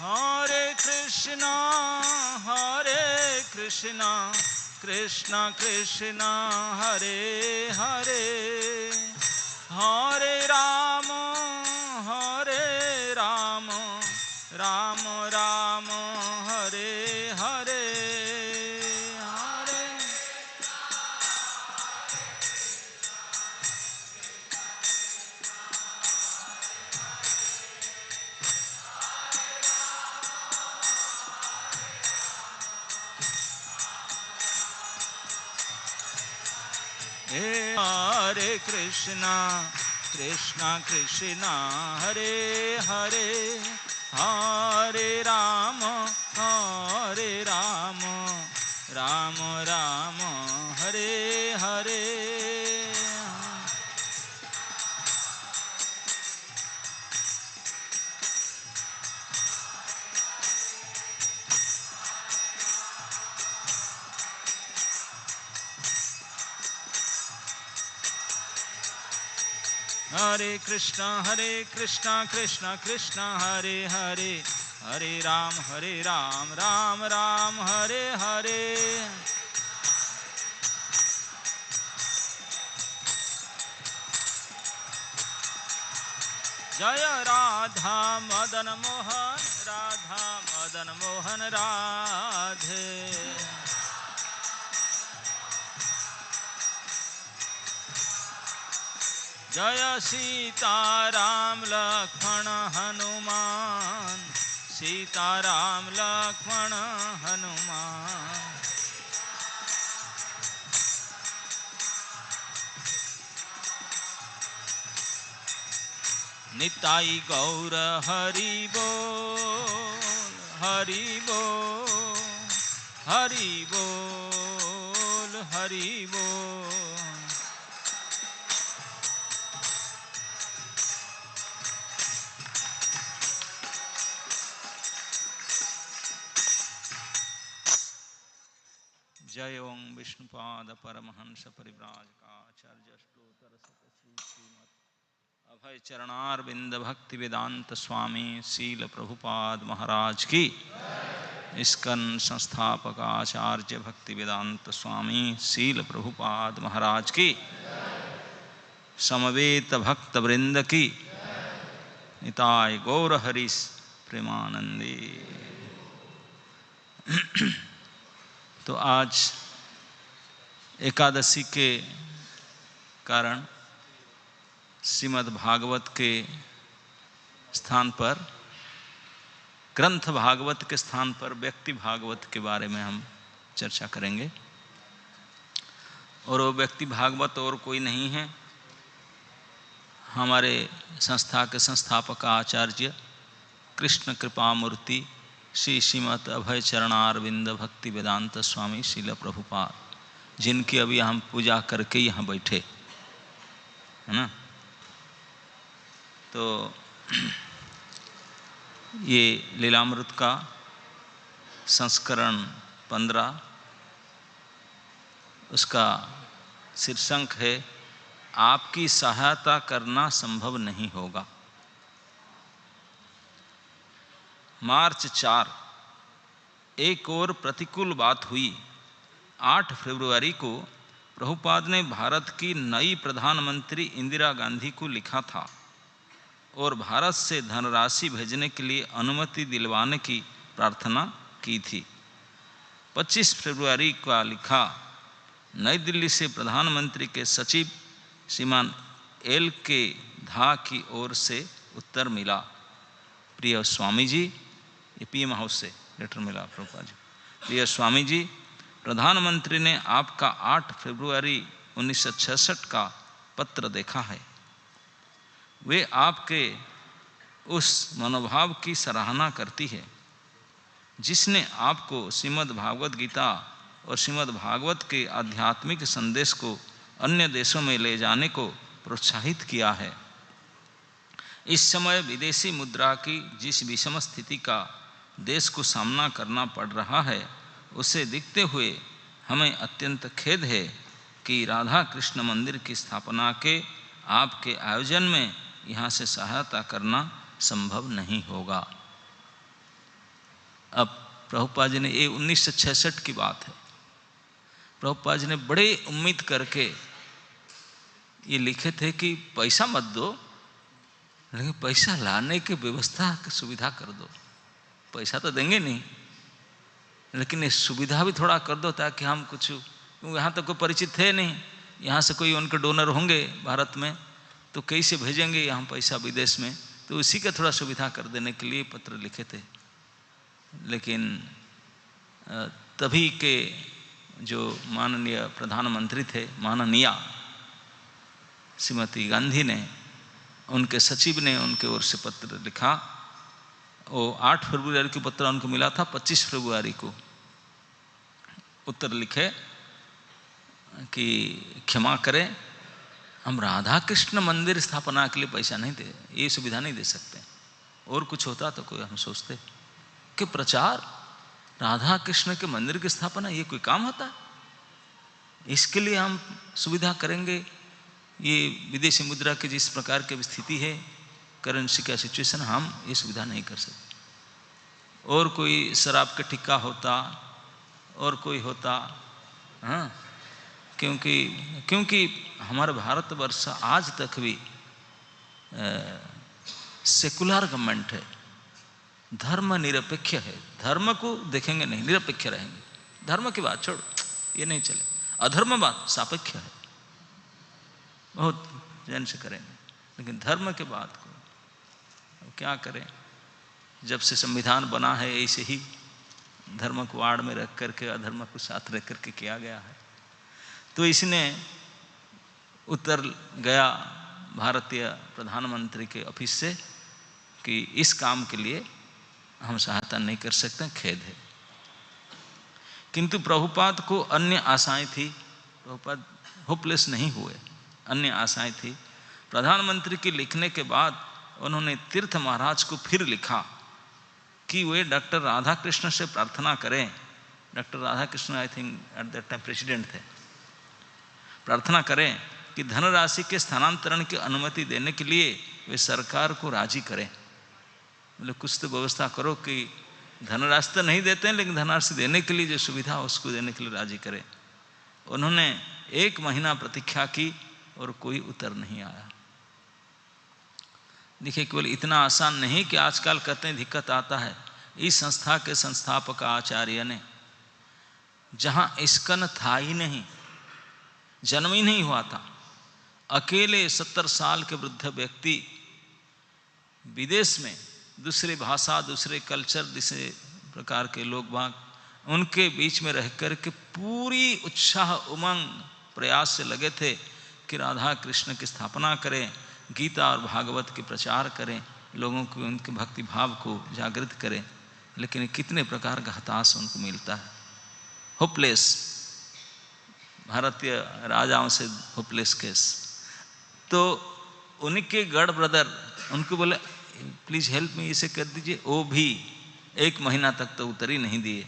हरे कृष्णा कृष्णा कृष्णा हरे हरे, हरे राम राम राम हरे हरे, हरे हरे कृष्णा कृष्णा हरे हरे, हरे राम राम राम हरे हरे। हरे कृष्णा कृष्णा कृष्णा हरे हरे, हरे राम राम राम हरे हरे। जय राधा मदन मोहन राधे। जय सीताराम लक्ष्मण हनुमान, सीताराम लक्ष्मण हनुमान। निताई गौर हरि बोल, हरि बोल, हरि बोल, हरि बोल। जय ओं विष्णुपाद परमहंस परिव्राजकाचार्य स्तोत्र श्री श्रीमद् अभय चरणारविंद भक्ति वेदांत स्वामी शील प्रभुपाद महाराज की, इस्कन संस्थापक आचार्य भक्ति वेदांत स्वामी शील प्रभुपाद महाराज की, समवेत भक्त वृंद की, निताय गौर हरिस प्रेमानंदी। तो आज एकादशी के कारण श्रीमद् भागवत के स्थान पर, ग्रंथ भागवत के स्थान पर व्यक्ति भागवत के बारे में हम चर्चा करेंगे। और वो व्यक्ति भागवत और कोई नहीं है, हमारे संस्था के संस्थापक आचार्य कृष्ण कृपा मूर्ति श्री श्रीमद् अभय चरणारविंद भक्ति वेदांत स्वामी शील प्रभुपाद, जिनकी अभी हम पूजा करके यहाँ बैठे, है ना। तो ये लीलामृत का संस्करण 15, उसका शीर्षक है आपकी सहायता करना संभव नहीं होगा। मार्च 4 एक और प्रतिकूल बात हुई। 8 फरवरी को प्रभुपाद ने भारत की नई प्रधानमंत्री इंदिरा गांधी को लिखा था और भारत से धनराशि भेजने के लिए अनुमति दिलवाने की प्रार्थना की थी। 25 फरवरी का लिखा नई दिल्ली से प्रधानमंत्री के सचिव श्रीमान एल के धा की ओर से उत्तर मिला। प्रिय स्वामी जी, ये पीएम हाउस से लेटर मिला प्रभुपाद जी। प्रिय स्वामी जी, प्रधानमंत्री ने आपका 8 फरवरी 1966 का पत्र देखा है। वे आपके उस मनोभाव की सराहना करती है जिसने आपको श्रीमद् भागवत गीता और श्रीमद् भागवत के आध्यात्मिक संदेश को अन्य देशों में ले जाने को प्रोत्साहित किया है। इस समय विदेशी मुद्रा की जिस विषम स्थिति का देश को सामना करना पड़ रहा है, उसे देखते हुए हमें अत्यंत खेद है कि राधा कृष्ण मंदिर की स्थापना के आपके आयोजन में यहाँ से सहायता करना संभव नहीं होगा। अब प्रभुपाद जी ने, ये 1966 की बात है, प्रभुपाद जी ने बड़े उम्मीद करके ये लिखे थे कि पैसा मत दो, लेकिन पैसा लाने की व्यवस्था सुविधा कर दो। पैसा तो देंगे नहीं, लेकिन ये सुविधा भी थोड़ा कर दो ताकि हम कुछ, यहाँ तक कोई परिचित थे नहीं, यहाँ से कोई उनके डोनर होंगे भारत में तो कैसे भेजेंगे यहाँ पैसा विदेश में, तो उसी का थोड़ा सुविधा कर देने के लिए पत्र लिखे थे। लेकिन तभी के जो माननीय प्रधानमंत्री थे, माननीय श्रीमती गांधी ने, उनके सचिव ने उनके ओर से पत्र लिखा। वो 8 फरवरी को पत्र उनको मिला था, 25 फरवरी को उत्तर लिखे कि क्षमा करें, हम राधा कृष्ण मंदिर स्थापना के लिए पैसा नहीं दे, ये सुविधा नहीं दे सकते। और कुछ होता तो कोई हम सोचते कि प्रचार, राधा कृष्ण के मंदिर की स्थापना, ये कोई काम होता है? इसके लिए हम सुविधा करेंगे? ये विदेशी मुद्रा की जिस प्रकार की स्थिति है, करेंसी का सिचुएशन, हम ये सुविधा नहीं कर सकते। और कोई शराब का टिक्का होता और कोई होता, हाँ, क्योंकि हमारा भारतवर्ष आज तक भी सेकुलर गवर्नमेंट है, धर्म निरपेक्ष है। धर्म को देखेंगे नहीं, निरपेक्ष रहेंगे। धर्म की बात छोड़ो, ये नहीं चले। अधर्म बात सापेक्ष है, बहुत जैन से करेंगे, लेकिन धर्म के बात को अब क्या करें? जब से संविधान बना है ऐसे ही धर्म को आड़ में रख करके अधर्म को साथ रख करके किया गया है। तो इसने उत्तर गया भारतीय प्रधानमंत्री के ऑफिस से कि इस काम के लिए हम सहायता नहीं कर सकते, खेद है। किंतु प्रभुपाद को अन्य आशाएं थी, प्रभुपाद होपलेस नहीं हुए, अन्य आशाएं थी। प्रधानमंत्री के लिखने के बाद उन्होंने तीर्थ महाराज को फिर लिखा कि वे डॉक्टर राधा कृष्ण से प्रार्थना करें। Doctor Radha Krishna I think at that time president थे। प्रार्थना करें कि धनराशि के स्थानांतरण की अनुमति देने के लिए वे सरकार को राजी करें। मतलब कुछ तो व्यवस्था करो कि धनराशि तो नहीं देते हैं, लेकिन धनराशि देने के लिए जो सुविधा हो उसको देने के लिए राजी करें। उन्होंने 1 महीना प्रतीक्षा की और कोई उत्तर नहीं आया। देखिए, केवल इतना आसान नहीं कि आजकल कहते हैं दिक्कत आता है। इस संस्था के संस्थापक आचार्य ने, जहां इस्कन था ही नहीं, जन्म ही नहीं हुआ था, अकेले 70 साल के वृद्ध व्यक्ति विदेश में दूसरे भाषा, दूसरे कल्चर, दूसरे प्रकार के लोग बाग, उनके बीच में रह कर के पूरी उत्साह उमंग प्रयास से लगे थे कि राधा कृष्ण की स्थापना करें, गीता और भागवत के प्रचार करें, लोगों को उनके भक्ति भाव को जागृत करें। लेकिन कितने प्रकार का हताश उनको मिलता है, होपलेस, भारतीय राजाओं से होपलेस केस। तो उनके गढ़ ब्रदर उनको बोले प्लीज हेल्प मी, इसे कर दीजिए। वो भी 1 महीना तक तो उतर ही नहीं दिए।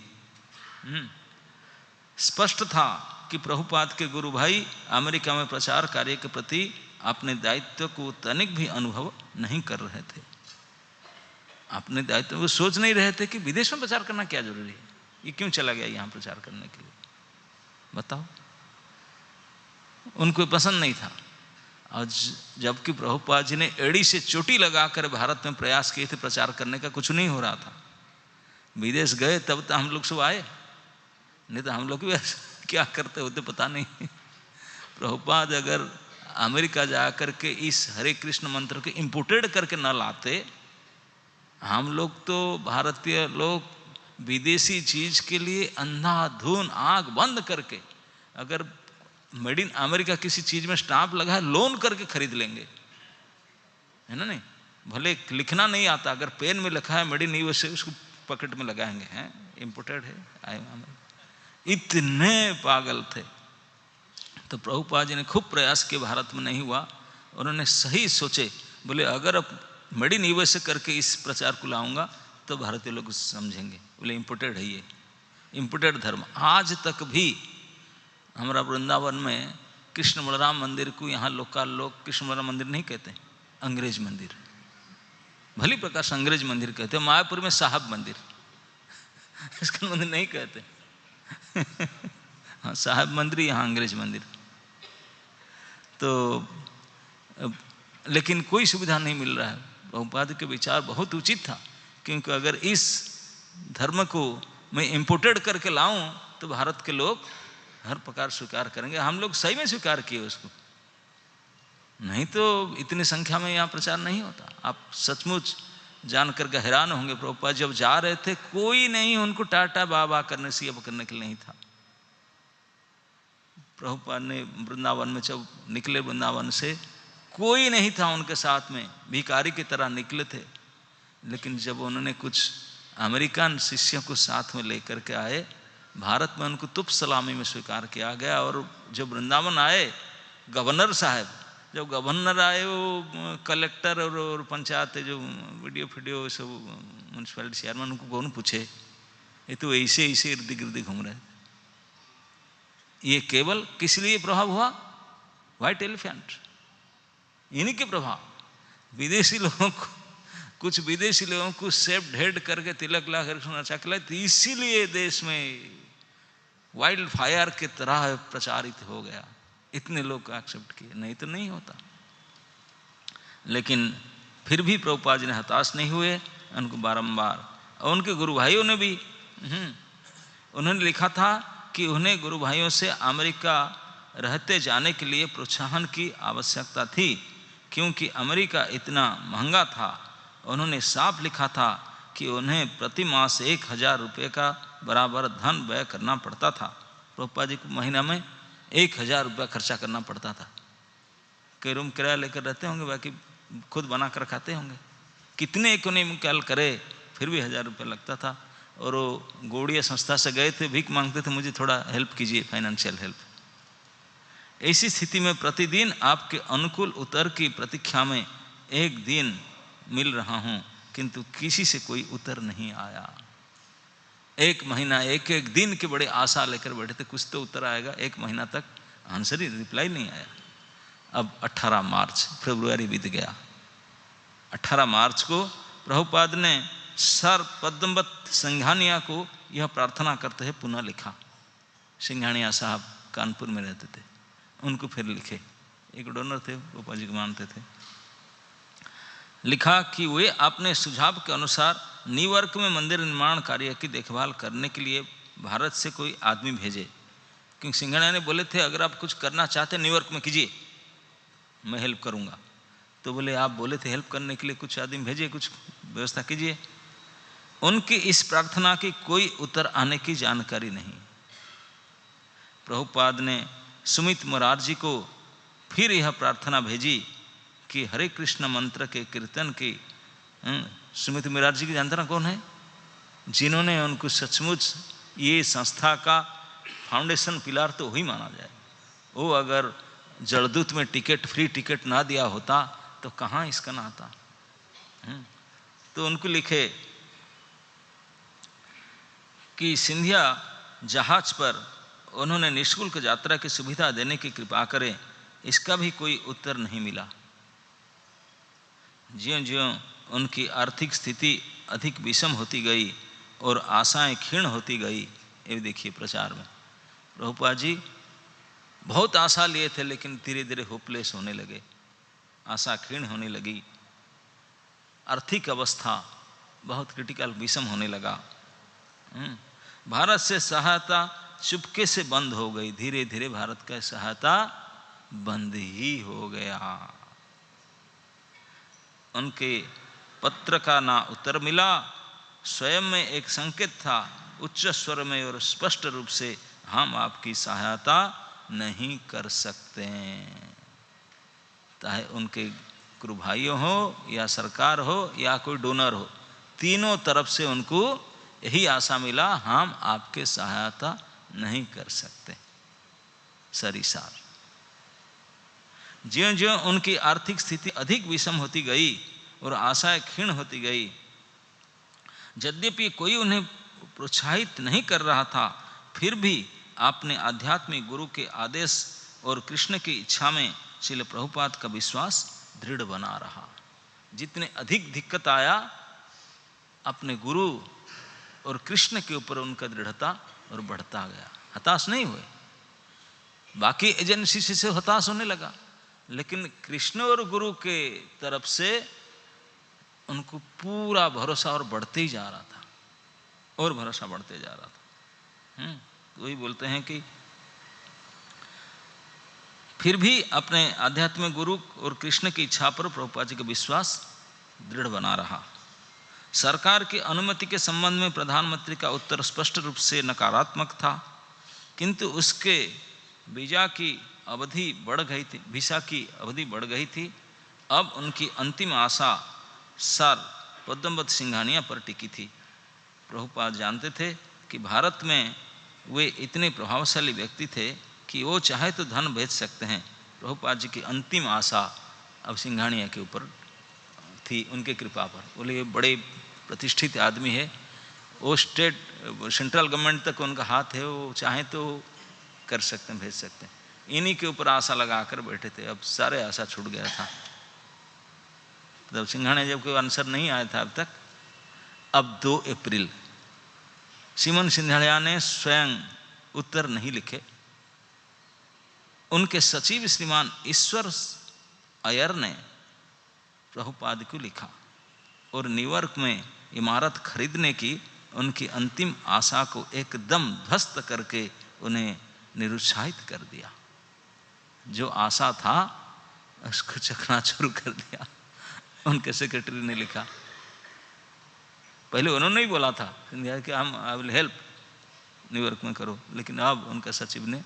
स्पष्ट था कि प्रभुपाद के गुरु भाई अमेरिका में प्रचार कार्य के प्रति अपने दायित्व को तनिक भी अनुभव नहीं कर रहे थे। अपने दायित्व वो सोच नहीं रहे थे कि विदेश में प्रचार करना क्या जरूरी है, ये क्यों चला गया यहाँ प्रचार करने के लिए, बताओ। उनको पसंद नहीं था। और जबकि प्रभुपाद जी ने एड़ी से चोटी लगाकर भारत में प्रयास किए थे प्रचार करने का, कुछ नहीं हो रहा था। विदेश गए तब तो हम लोग सब आए, नहीं तो हम लोग भी क्या करते होते पता नहीं। प्रभुपाद अगर अमेरिका जा करके इस हरे कृष्ण मंत्र को इंपोर्टेड करके न लाते, हम लोग तो भारतीय लोग विदेशी चीज के लिए अंधाधुन आंख बंद करके, अगर मेड इन अमेरिका किसी चीज में स्टाम्प लगा है, लोन करके खरीद लेंगे, है ना। नहीं, भले लिखना नहीं आता, अगर पेन में लिखा है मेड इन यूएसए, उसको पॉकेट में लगाएंगे, हैं इंपोर्टेड है। इतने पागल थे। तो प्रभुपाद जी ने खूब प्रयास किए, भारत में नहीं हुआ। उन्होंने सही सोचे, बोले अगर अब मेड इन यूएसए करके इस प्रचार को लाऊंगा तो भारतीय लोग समझेंगे। बोले इंपोर्टेड है, ये इंपोर्टेड धर्म। आज तक भी हमारा वृंदावन में कृष्ण बलराम मंदिर को यहाँ लोकल लोग कृष्ण बलराम मंदिर नहीं कहते, अंग्रेज मंदिर, भली प्रकार से अंग्रेज मंदिर कहते हैं। मायापुर में साहब मंदिर, इस्कॉन मंदिर नहीं कहते। हाँ, साहब मंदिर, यहाँ अंग्रेज मंदिर। तो लेकिन कोई सुविधा नहीं मिल रहा है। प्रभुपाद के विचार बहुत उचित था, क्योंकि अगर इस धर्म को मैं इम्पोर्टेड करके लाऊं तो भारत के लोग हर प्रकार स्वीकार करेंगे। हम लोग सही में स्वीकार किए उसको, नहीं तो इतनी संख्या में यहाँ प्रचार नहीं होता। आप सचमुच जान करके हैरान होंगे, प्रभुपाद जब जा रहे थे कोई नहीं उनको टाटा बाबा करने से अब करने के लिए नहीं था। प्रभुपाद ने वृंदावन में जब निकले, वृंदावन से कोई नहीं था उनके साथ में, भिखारी की तरह निकले थे। लेकिन जब उन्होंने कुछ अमेरिकन शिष्यों को साथ में लेकर के आए, भारत में उनको तुप सलामी में स्वीकार किया गया। और जब वृंदावन आए गवर्नर साहब, जब गवर्नर आए वो कलेक्टर और पंचायत जो वीडियो सब म्यूनसिपैलिटी चेयरमैन, उनको कौन पूछे, ये तो ऐसे ऐसे इर्द गिर्द घूम रहे। ये केवल किस लिए प्रभाव हुआ? व्हाइट एलिफेंट, इन्हीं के प्रभाव। विदेशी लोगों को, कुछ विदेशी लोगों को सेफ हेड करके तिलक ला कर नचा के लाए, तो इसीलिए देश में वाइल्ड फायर की तरह प्रचारित हो गया, इतने लोग एक्सेप्ट किए, नहीं तो नहीं होता। लेकिन फिर भी प्रभुपाद जी ने हताश नहीं हुए, उनको बारंबार, और उनके गुरु भाइयों ने भी उन्होंने लिखा था कि उन्हें गुरु भाइयों से अमेरिका रहते जाने के लिए प्रोत्साहन की आवश्यकता थी, क्योंकि अमेरिका इतना महंगा था। उन्होंने साफ लिखा था कि उन्हें प्रति मास 1000 रुपये का बराबर धन व्यय करना पड़ता था। प्रभुपाद जी को महीना में 1000 रुपया खर्चा करना पड़ता था। कई रूम किराया लेकर रहते होंगे, बाकी खुद बना कर खाते होंगे। कितने इकोनॉमिकल करे फिर भी 1000 रुपया लगता था। और वो गौड़िया संस्था से गए थे, भीख मांगते थे, मुझे थोड़ा हेल्प कीजिए, फाइनेंशियल हेल्प। ऐसी स्थिति में प्रतिदिन आपके अनुकूल उत्तर की प्रतीक्षा में एक दिन मिल रहा हूं, किंतु किसी से कोई उत्तर नहीं आया। 1 महीना, एक एक दिन की बड़ी आशा लेकर बैठे थे, कुछ तो उत्तर आएगा। 1 महीना तक आंसर ही, रिप्लाई नहीं आया। अब 18 मार्च, फरवरी बीत गया। 18 मार्च को प्रभुपाद ने सर पद्मवत सिंघानिया को यह प्रार्थना करते हैं पुनः लिखा। सिंघानिया साहब कानपुर में रहते थे, उनको फिर लिखे, एक डोनर थे, प्रभुपाद जी को मानते थे। लिखा कि वे अपने सुझाव के अनुसार न्यूयॉर्क में मंदिर निर्माण कार्य की देखभाल करने के लिए भारत से कोई आदमी भेजे। क्योंकि सिंघानिया ने बोले थे अगर आप कुछ करना चाहते न्यूयॉर्क में कीजिए, मैं हेल्प करूंगा। तो बोले आप बोले थे हेल्प करने के लिए, कुछ आदमी भेजिए, कुछ व्यवस्था कीजिए। उनकी इस प्रार्थना की कोई उत्तर आने की जानकारी नहीं। प्रभुपाद ने सुमित मोरारजी को फिर यह प्रार्थना भेजी कि हरे कृष्ण मंत्र के कीर्तन की। सुमित मोरारजी की जानते ना कौन है? जिन्होंने उनको सचमुच ये संस्था का फाउंडेशन पिलर तो वही माना जाए। वो अगर जड़दूत में टिकट, फ्री टिकट ना दिया होता तो कहाँ इसका ना आता। तो उनको लिखे कि सिंधिया जहाज पर उन्होंने निःशुल्क यात्रा की सुविधा देने की कृपा करें। इसका भी कोई उत्तर नहीं मिला। ज्यों ज्यों उनकी आर्थिक स्थिति अधिक विषम होती गई और आशाएं क्षीण होती गई, ये देखिए प्रचार में प्रभुपाद जी बहुत आशा लिए थे, लेकिन धीरे धीरे होपलेस होने लगे, आशा क्षीण होने लगी, आर्थिक अवस्था बहुत क्रिटिकल विषम होने लगा। भारत से सहायता चुपके से बंद हो गई। धीरे धीरे भारत का सहायता बंद ही हो गया। उनके पत्र का ना उत्तर मिला। स्वयं में एक संकेत था, उच्च स्वर में और स्पष्ट रूप से, हम आपकी सहायता नहीं कर सकते। चाहे उनके गुरु भाइयों हो या सरकार हो या कोई डोनर हो, तीनों तरफ से उनको यही आशा मिला, हम आपके सहायता नहीं कर सकते। सरिसार ज्यों ज्यों उनकी आर्थिक स्थिति अधिक विषम होती गई और आशाएं क्षीण होती गई, यद्यपि कोई उन्हें प्रोत्साहित नहीं कर रहा था, फिर भी आपने आध्यात्मिक गुरु के आदेश और कृष्ण की इच्छा में श्रील प्रभुपाद का विश्वास दृढ़ बना रहा। जितने अधिक दिक्कत आया, अपने गुरु और कृष्ण के ऊपर उनका दृढ़ता और बढ़ता गया, हताश नहीं हुए। बाकी एजेंसी से हताश होने लगा, लेकिन कृष्ण और गुरु के तरफ से उनको पूरा भरोसा और बढ़ते ही जा रहा था, और भरोसा बढ़ते जा रहा था। तो वही बोलते हैं कि फिर भी अपने आध्यात्मिक गुरु और कृष्ण की इच्छा पर प्रभुपाद जी का विश्वास दृढ़ बना रहा। सरकार की अनुमति के संबंध में प्रधानमंत्री का उत्तर स्पष्ट रूप से नकारात्मक था, किंतु उसके वीजा की अवधि बढ़ गई थी। अब उनकी अंतिम आशा सर पद्मनाभ सिंघानिया पर टिकी थी। प्रभुपाद जानते थे कि भारत में वे इतने प्रभावशाली व्यक्ति थे कि वो चाहे तो धन भेज सकते हैं। प्रभुपाद जी की अंतिम आशा अब सिंघानिया के ऊपर थी, उनके कृपा पर। बोले ये बड़े प्रतिष्ठित आदमी है, वो सेंट्रल गवर्नमेंट तक उनका हाथ है, वो चाहे तो कर सकते हैं, भेज सकते हैं। इन्हीं के ऊपर आशा लगा कर बैठे थे। अब सारे आशा छूट गया था। जब सिंघानिया जब कोई आंसर नहीं आया था अब तक, अब 2 अप्रैल सीमन सिंघानिया ने स्वयं उत्तर नहीं लिखे। उनके सचिव श्रीमान ईश्वर अय्यर ने प्रभुपाद को लिखा और न्यूयॉर्क में इमारत खरीदने की उनकी अंतिम आशा को एकदम ध्वस्त करके उन्हें निरुत्साहित कर दिया। जो आशा था उसको चकनाचूर कर दिया। उनके सेक्रेटरी ने लिखा, पहले उन्होंने ही बोला था कि हम आई विल हेल्प न्यूयॉर्क में करो, लेकिन अब उनका सचिव ने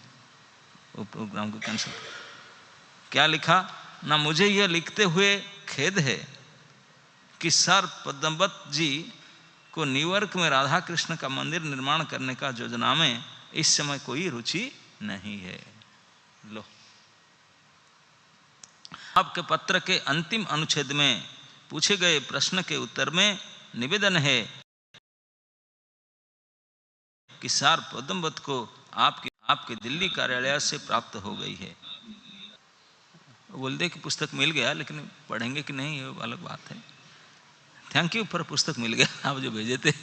वो प्रोग्राम को कैंसिल किया। क्या लिखा ना, मुझे यह लिखते हुए खेद है कि सर पद्मनाभ जी को न्यूयॉर्क में राधा कृष्ण का मंदिर निर्माण करने का योजना में इस समय कोई रुचि नहीं है। लो, आपके पत्र के अंतिम अनुच्छेद में पूछे गए प्रश्न के उत्तर में निवेदन है कि सर पद्मनाभ को आपके दिल्ली कार्यालय से प्राप्त हो गई है। बोल दे कि पुस्तक मिल गया, लेकिन पढ़ेंगे कि नहीं ये अलग बात है। थैंक यू पर पुस्तक मिल गया, आप जो भेजे थे,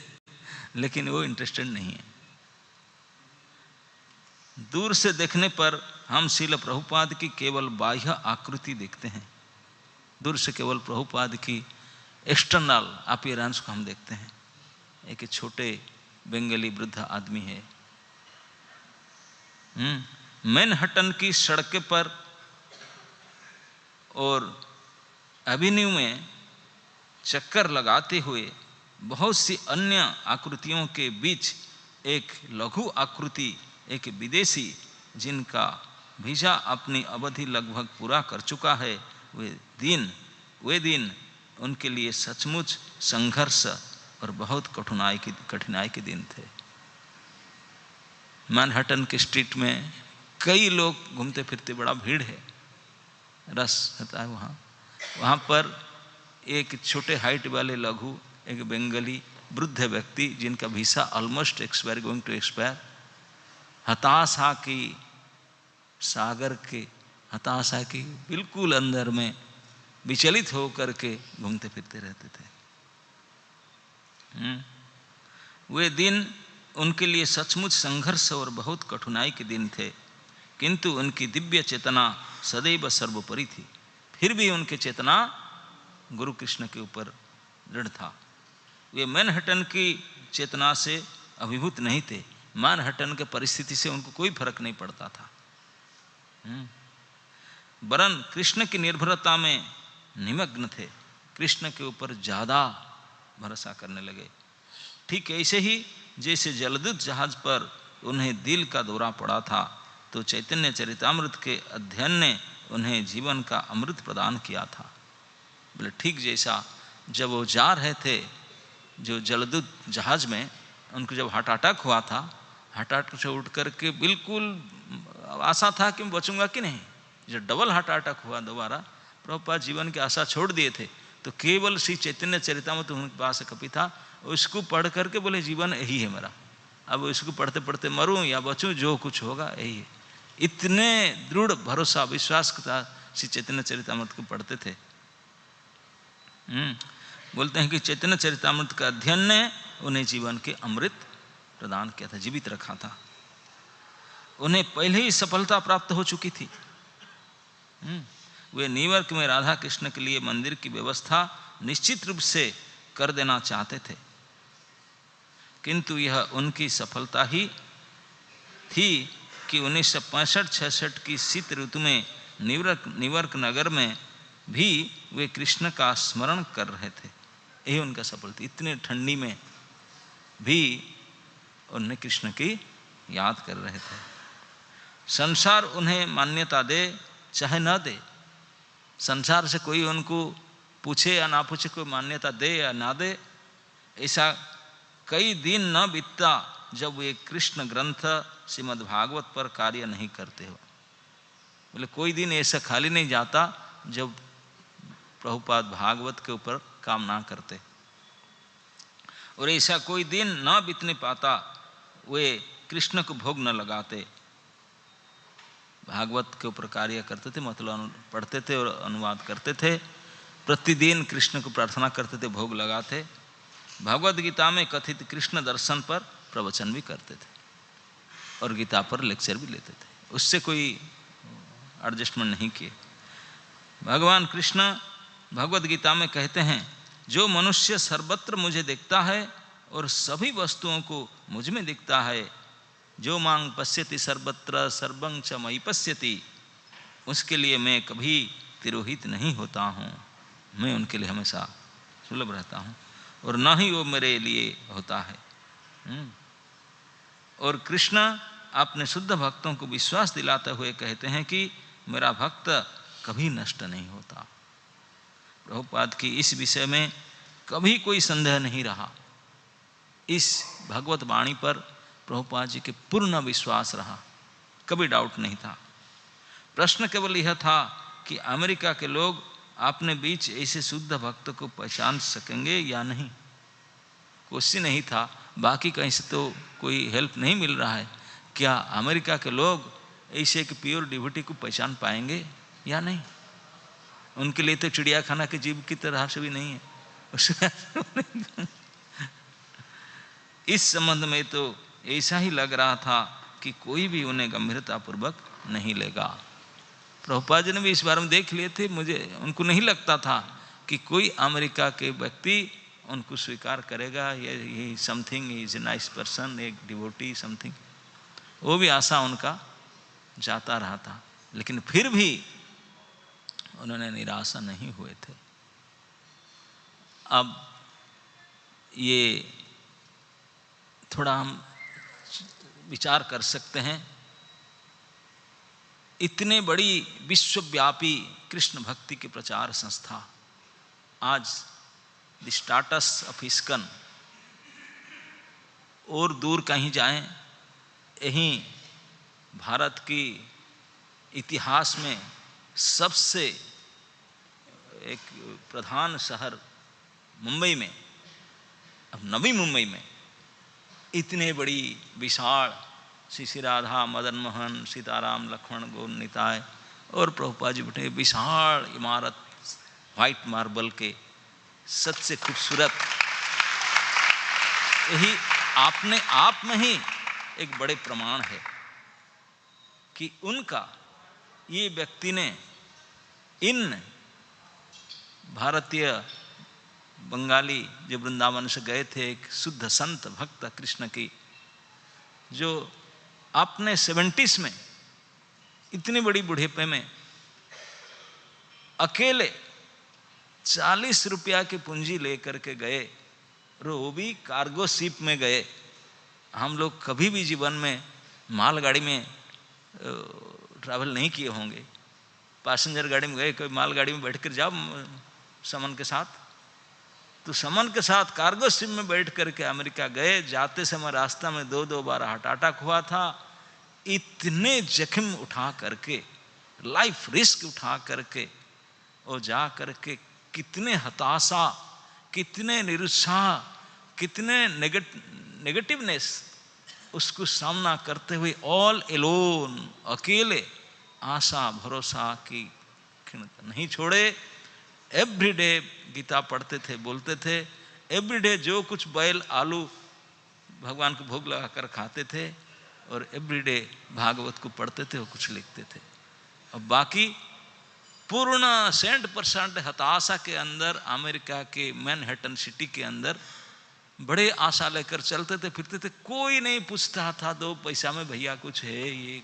लेकिन वो इंटरेस्टेड नहीं है। दूर से देखने पर हम श्रील प्रभुपाद की केवल बाह्य आकृति देखते हैं। दूर से केवल प्रभुपाद की एक्सटर्नल अपीयरेंस को हम देखते हैं। एक छोटे बंगाली वृद्ध आदमी है। मैनहट्टन की सड़क पर और एवेन्यू में चक्कर लगाते हुए बहुत सी अन्य आकृतियों के बीच एक लघु आकृति, एक विदेशी जिनका वीजा अपनी अवधि लगभग पूरा कर चुका है, वे दिन उनके लिए सचमुच संघर्ष और बहुत कठिनाई के दिन थे। मैनहट्टन के स्ट्रीट में कई लोग घूमते फिरते, बड़ा भीड़ है, रस होता है वहाँ पर एक छोटे हाइट वाले लघु, एक बंगाली वृद्ध व्यक्ति जिनका visa almost expire, going to expire, हताशा की सागर के हताशा की बिल्कुल अंदर में विचलित होकर के घूमते फिरते रहते थे। वे दिन उनके लिए सचमुच संघर्ष और बहुत कठिनाई के दिन थे, किंतु उनकी दिव्य चेतना सदैव सर्वोपरि थी। फिर भी उनकी चेतना गुरु कृष्ण के ऊपर दृढ़ था। वे मैनहट्टन की चेतना से अभिभूत नहीं थे। मैनहट्टन के परिस्थिति से उनको कोई फर्क नहीं पड़ता था। वरन कृष्ण की निर्भरता में निमग्न थे। कृष्ण के ऊपर ज्यादा भरोसा करने लगे। ठीक ऐसे ही जैसे जलदूत जहाज पर उन्हें दिल का दौरा पड़ा था, तो चैतन्य चरितामृत के अध्ययन ने उन्हें जीवन का अमृत प्रदान किया था। बोले ठीक जैसा जब वो जा रहे थे जो जलदूत जहाज में, उनको जब हार्ट अटैक हुआ था, हार्ट अटैक से उठ करके बिल्कुल आशा था कि मैं बचूंगा कि नहीं। जब डबल हार्ट अटैक हुआ दोबारा, प्रभुपाद जीवन की आशा छोड़ दिए थे, तो केवल श्री चैतन्य चरितामृत उनके पास कपी था, उसको पढ़ करके बोले जीवन यही है मेरा, अब इसको पढ़ते पढ़ते मरूं या बचूं, जो कुछ होगा यही है। इतने दृढ़ भरोसा विश्वास के साथ श्री चैतन्य चरितामृत को पढ़ते थे। बोलते हैं कि चैतन्य चरितामृत का अध्ययन ने उन्हें जीवन के अमृत प्रदान किया था, जीवित रखा था। उन्हें पहले ही सफलता प्राप्त हो चुकी थी। वे न्यूयॉर्क में राधा कृष्ण के लिए मंदिर की व्यवस्था निश्चित रूप से कर देना चाहते थे, किंतु यह उनकी सफलता ही थी कि 1965-66 की शीत ऋतु में न्यूयॉर्क नगर में भी वे कृष्ण का स्मरण कर रहे थे। यही उनका सफलता। इतने ठंडी में भी उन्हें कृष्ण की याद कर रहे थे। संसार उन्हें मान्यता दे चाहे न दे, संसार से कोई उनको पूछे या ना पूछे, कोई मान्यता दे या ना दे, ऐसा कई दिन न बीतता जब वे कृष्ण ग्रंथ श्रीमद् भागवत पर कार्य नहीं करते हो। बोले कोई दिन ऐसा खाली नहीं जाता जब प्रभुपाद भागवत के ऊपर काम ना करते, और ऐसा कोई दिन न बीतने पाता वे कृष्ण को भोग न लगाते। भागवत के ऊपर कार्य करते थे, मतलब पढ़ते थे और अनुवाद करते थे, प्रतिदिन कृष्ण को प्रार्थना करते थे, भोग लगाते। भगवद गीता में कथित कृष्ण दर्शन पर प्रवचन भी करते थे और गीता पर लेक्चर भी लेते थे, उससे कोई एडजस्टमेंट नहीं किए। भगवान कृष्ण भगवद गीता में कहते हैं, जो मनुष्य सर्वत्र मुझे देखता है और सभी वस्तुओं को मुझ में दिखता है, जो मांग पश्यति सर्वत्र सर्वं च मयि पश्यति, उसके लिए मैं कभी तिरोहित नहीं होता हूँ। मैं उनके लिए हमेशा सुलभ रहता हूँ और न ही वो मेरे लिए होता है। और कृष्ण अपने शुद्ध भक्तों को विश्वास दिलाते हुए कहते हैं कि मेरा भक्त कभी नष्ट नहीं होता। प्रभुपाद की इस विषय में कभी कोई संदेह नहीं रहा। इस भगवत वाणी पर प्रभुपाद जी के पूर्ण विश्वास रहा, कभी डाउट नहीं था। प्रश्न केवल यह था कि अमेरिका के लोग अपने बीच ऐसे शुद्ध भक्त को पहचान सकेंगे या नहीं। क्वेश्चन नहीं था, बाकी कहीं से तो कोई हेल्प नहीं मिल रहा है, क्या अमेरिका के लोग ऐसे एक प्योर डिवोटी को पहचान पाएंगे या नहीं। उनके लिए तो चिड़ियाखाना के जीव की तरह से भी नहीं है। इस संबंध में तो ऐसा ही लग रहा था कि कोई भी उन्हें गंभीरता पूर्वक नहीं लेगा। प्रभुपाद जी ने भी इस बारे में देख लिए थे, मुझे उनको नहीं लगता था कि कोई अमेरिका के व्यक्ति उनको स्वीकार करेगा, ये something is a nice person, एक डिवोटी समथिंग, वो भी आशा उनका जाता रहा था। लेकिन फिर भी उन्होंने निराशा नहीं हुए थे। अब ये थोड़ा हम विचार कर सकते हैं, इतने बड़ी विश्वव्यापी कृष्ण भक्ति की प्रचार संस्था आज द स्टाटस ऑफ इस्कन, और दूर कहीं जाएं, यहीं भारत की इतिहास में सबसे एक प्रधान शहर मुंबई में, अब नवी मुंबई में इतने बड़ी विशाल श्री राधा मदन मोहन सीताराम लक्ष्मण गौर निताय और प्रभुपाद जी बैठे विशाल इमारत व्हाइट मार्बल के, सच से खूबसूरत, यही अपने आप में ही एक बड़े प्रमाण है कि उनका ये व्यक्ति ने इन भारतीय बंगाली जो वृंदावन से गए थे, एक शुद्ध संत भक्त कृष्ण की, जो अपने 70s में इतनी बड़ी बुढ़ेपे में अकेले 40 रुपया की पूंजी लेकर के गए, और वो भी कार्गो शिप में गए। हम लोग कभी भी जीवन में मालगाड़ी में ट्रैवल नहीं किए होंगे, पैसेंजर गाड़ी में गए, कोई मालगाड़ी में बैठ कर जाओ सामान के साथ, तो सामान के साथ कार्गो शिप में बैठ करके अमेरिका गए। जाते समय रास्ता में 2-2 बार हार्ट अटैक हुआ था। इतने जख्म उठा करके, लाइफ रिस्क उठा करके और जा करके कितने हताशा, कितने निरुत्साह, कितने नेगेटिवनेस, उसको सामना करते हुए ऑल एलोन, अकेले, आशा भरोसा की नहीं छोड़े। एवरीडे गीता पढ़ते थे, बोलते थे, एवरीडे जो कुछ बैल आलू भगवान को भोग लगाकर खाते थे और एवरीडे भागवत को पढ़ते थे और कुछ लिखते थे। और बाकी पूर्ण 100% हताशा के अंदर, अमेरिका के मैनहट्टन सिटी के अंदर बड़े आशा लेकर चलते थे फिरते थे। कोई नहीं पूछता था 2 पैसा में भैया कुछ है ये,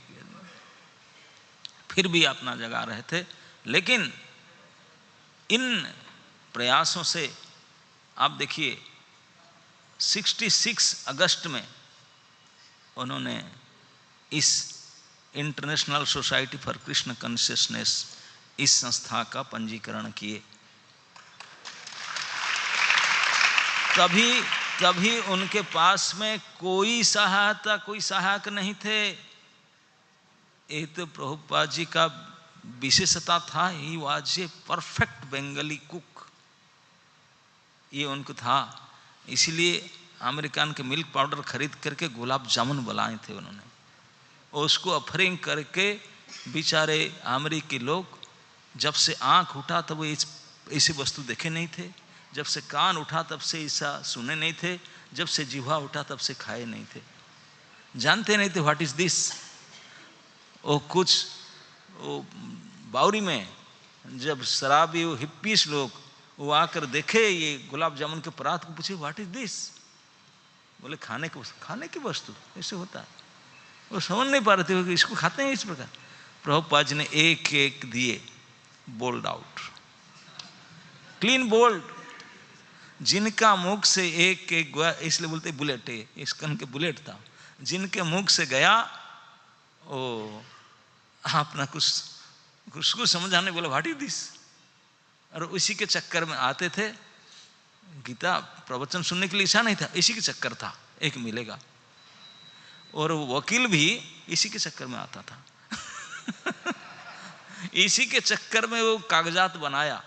फिर भी अपना जगा रहे थे। लेकिन इन प्रयासों से आप देखिए 66 अगस्त में उन्होंने इस international society for Krishna consciousness, इस संस्था का पंजीकरण किए। कभी उनके पास में कोई सहायता, कोई सहायक नहीं थे। ये तो प्रभुपाद जी का विशेषता था, he was a perfect Bengali cook, ये उनको था। इसलिए अमेरिकन के मिल्क पाउडर खरीद करके गुलाब जामुन बनाए थे उन्होंने, और उसको ऑफरिंग करके बेचारे अमेरिकी लोग, जब से आंख उठा तब वो ऐसी वस्तु देखे नहीं थे, जब से कान उठा तब से ऐसा सुने नहीं थे, जब से जिह्वा उठा तब से खाए नहीं थे, जानते नहीं थे व्हाट इज दिस। वो कुछ वो बावरी में जब शराबी वो हिप्पीस लोग वो आकर देखे ये गुलाब जामुन के परात को, पूछे व्हाट इज दिस, बोले खाने की वस्तु, ऐसे होता है। वो समझ नहीं पा रहे थे कि इसको खाते हैं इस प्रकार। प्रभुपाद जी ने एक एक दिए, बोल्ड आउट, क्लीन बोल्ड, जिनका मुख से एक एक गया, इसलिए बोलते बुलेट है, इसकन के बुलेट था, जिनके मुख से गया ओ अपना कुछ समझाने, बोला व्हाट इज दिस। और उसी के चक्कर में आते थे, गीता प्रवचन सुनने के लिए इच्छा नहीं था, इसी के चक्कर था एक मिलेगा। और वकील भी इसी के चक्कर में आता था इसी के चक्कर में वो कागजात बनाया,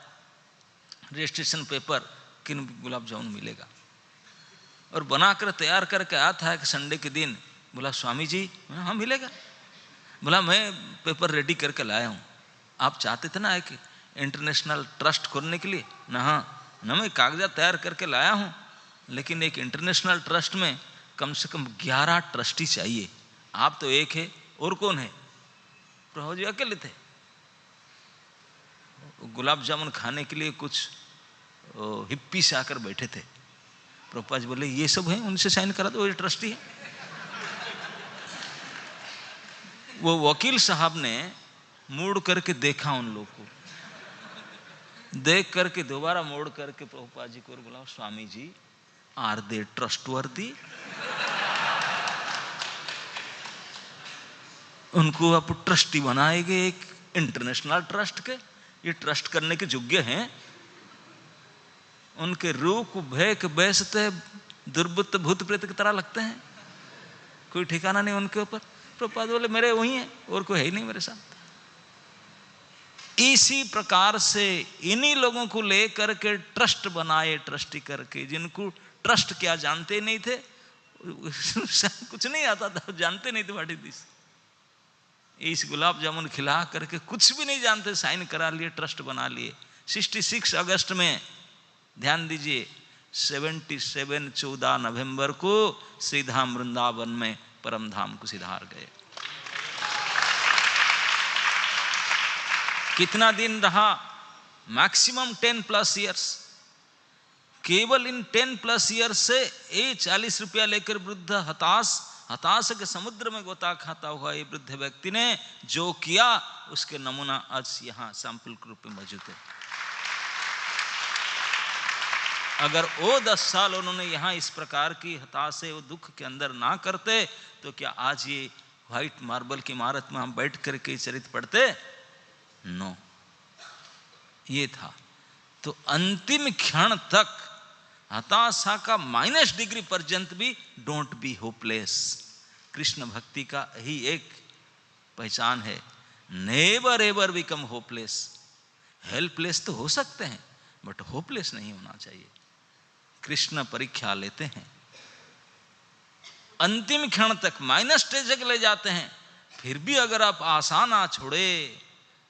रजिस्ट्रेशन पेपर, किन गुलाब जामुन मिलेगा, और बनाकर तैयार करके आया था कि संडे के दिन। बोला स्वामी जी, हाँ मिलेगा। बोला मैं पेपर रेडी करके लाया हूँ, आप चाहते थे ना कि इंटरनेशनल ट्रस्ट खोलने के लिए ना, हाँ ना, मैं कागजात तैयार करके लाया हूँ, लेकिन एक इंटरनेशनल ट्रस्ट में कम से कम 11 ट्रस्टी चाहिए, आप तो एक है, और कौन है। प्रभु जी अकेले थे। गुलाब जामुन खाने के लिए कुछ हिप्पी से आकर बैठे थे। प्रभुपाद जी बोले ये सब हैं, उनसे साइन करा दो, ये ट्रस्टी है। वो वकील साहब ने मुड़ करके देखा उन लोग को, देख करके दोबारा मोड़ करके प्रभुपाद जी को बोला Swami ji, are they trustworthy. उनको आप ट्रस्टी बनाएंगे एक इंटरनेशनल ट्रस्ट के, ये ट्रस्ट करने के योग्य हैं। उनके रूप भेक बैसते दुर्बुत भूत प्रेत की तरह लगते हैं, कोई ठिकाना नहीं उनके ऊपर। प्रभुपाद बोले मेरे वही हैं, और कोई है ही नहीं मेरे साथ। इसी प्रकार से इन्हीं लोगों को लेकर के ट्रस्ट बनाए, ट्रस्टी करके, जिनको ट्रस्ट क्या जानते नहीं थे, कुछ नहीं आता था, जानते नहीं थे व्हाट इज दिस। इस गुलाब जामुन खिला करके कुछ भी नहीं जानते, साइन करा लिए, ट्रस्ट बना लिए। 66 अगस्त में ध्यान दीजिए, 77 14 नवंबर को श्रीधाम वृंदावन में परम धाम को सिधार गए। कितना दिन रहा, मैक्सिमम 10+ ईयर्स। केवल इन 10+ ईयर्स से ये 40 रुपया लेकर वृद्ध हताश के समुद्र में गोता खाता हुआ ये वृद्ध व्यक्ति ने जो किया, उसके नमूना आज यहाँ सैंपल के रूप में मौजूद है। अगर वो 10 साल उन्होंने यहाँ इस प्रकार की हताशे और दुख के अंदर ना करते, तो क्या आज ये व्हाइट मार्बल की इमारत में हम बैठ करके चरित्र पढ़ते? नो, ये था। तो अंतिम क्षण तक हताशा का -डिग्री पर्यंत भी डोंट बी होपलेस। कृष्ण भक्ति का ही एक पहचान है, never ever become hopeless. Helpless तो हो सकते हैं, बट होपलेस नहीं होना चाहिए। कृष्ण परीक्षा लेते हैं, अंतिम क्षण तक -स्टेज तक ले जाते हैं। फिर भी अगर आप आशा ना छोड़े,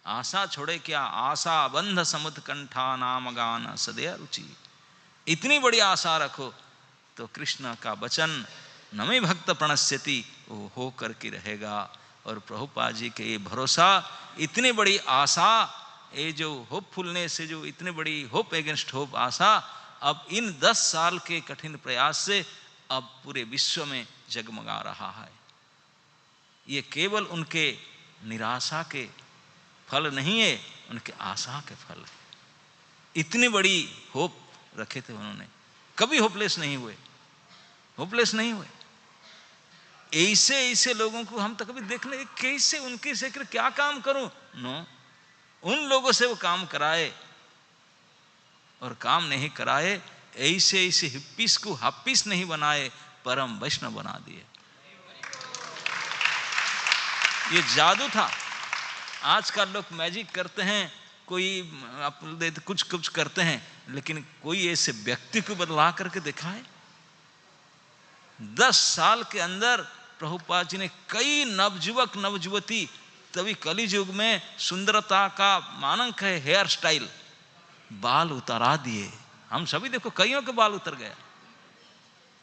आशा छोड़े क्या, आशा बंध समुद कंठा नाम गान सदया रुचि। इतनी बड़ी आशा रखो, तो कृष्ण का वचन नमे भक्त प्रणश्यति वो हो करके रहेगा। और प्रभुपाद जी के ये भरोसा, इतनी बड़ी आशा, ये जो होपफुलनेस है, जो इतनी बड़ी होप अगेंस्ट होप आशा, अब इन 10 साल के कठिन प्रयास से अब पूरे विश्व में जगमगा रहा है। ये केवल उनके निराशा के फल नहीं है, उनके आशा के फल है। इतनी बड़ी होप रखे थे उन्होंने, कभी होपलेस नहीं हुए, होपलेस नहीं हुए। ऐसे ऐसे लोगों को हम तो कभी देख ले, कैसे उनके से क्या काम करूं, नो, उन लोगों से वो काम कराए, और काम नहीं कराए, ऐसे ऐसे हिप्पीस को हप्पीस नहीं बनाए, परम वैष्णव बना दिए। ये जादू था। आजकल लोग मैजिक करते हैं, कोई कुछ कुछ करते हैं, लेकिन कोई ऐसे व्यक्ति को बदला करके दिखाए। 10 साल के अंदर प्रभुपाद जी ने कई नवजुवक नवजुवती, तभी कली युग में सुंदरता का मानक है हेयर स्टाइल, बाल उतारा दिए। हम सभी देखो, कईयों के बाल उतर गया,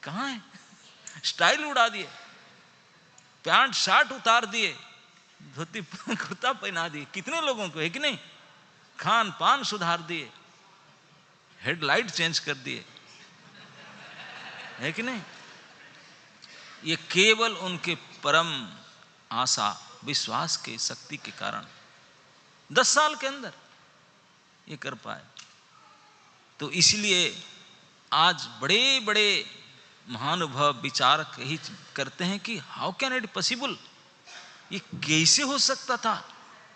कहां है, स्टाइल उड़ा दिए, पैंट शर्ट उतार दिए, धोती कुर्ता पहना दिए, कितने लोगों को, है कि नहीं, खान पान सुधार दिए, हेडलाइट चेंज कर दिए, है कि नहीं। ये केवल उनके परम आशा विश्वास के शक्ति के कारण 10 साल के अंदर ये कर पाए। तो इसलिए आज बड़े बड़े महानुभव विचारक यही करते हैं कि हाउ कैन इट पॉसिबल, ये कैसे हो सकता था,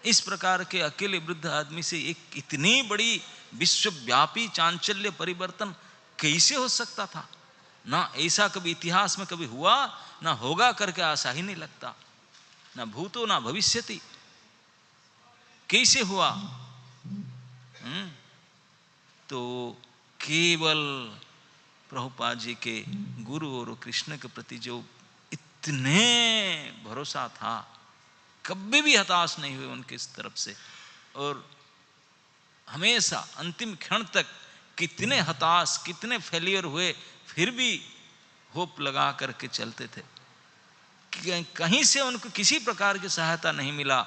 इस प्रकार के अकेले वृद्ध आदमी से एक इतनी बड़ी विश्वव्यापी चांचल्य परिवर्तन कैसे हो सकता था। ना ऐसा कभी इतिहास में कभी हुआ, ना होगा करके आशा ही नहीं लगता, ना भूतो ना भविष्यति, कैसे हुआ। तो केवल प्रभुपाद जी के गुरु और कृष्ण के प्रति जो इतने भरोसा था, कभी भी हताश नहीं हुए उनके इस तरफ से, और हमेशा अंतिम क्षण तक कितने हताश, कितने फेलियर हुए, फिर भी होप लगा करके चलते थे। कहीं से उनको किसी प्रकार की सहायता नहीं मिला,